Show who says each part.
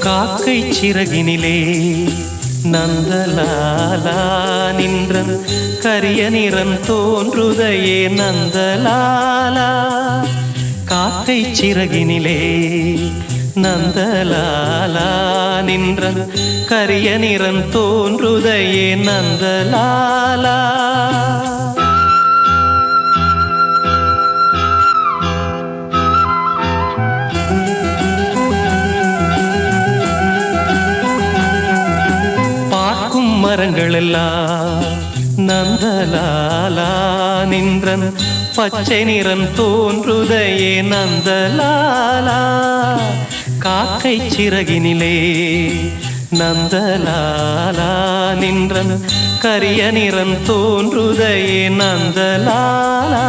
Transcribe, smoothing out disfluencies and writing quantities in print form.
Speaker 1: காக்கை சிறகினிலே நந்தலாலா நின்றன் கரிய நிறம் தோன்றுதையே நந்தலாலா. காக்கை சிறகினிலே நந்தலாலா நின்றன் கரிய நிறம் தோன்றுதையே நந்தலாலா. மரங்களெல்லாம் நந்தலாலா நின்றன் பச்சை நிறம் தோன்றுதையே நந்தலாலா. காக்கை சிறகினிலே நந்தலாலா நின்றன் கரிய நிறம் தோன்றுதையே நந்தலாலா.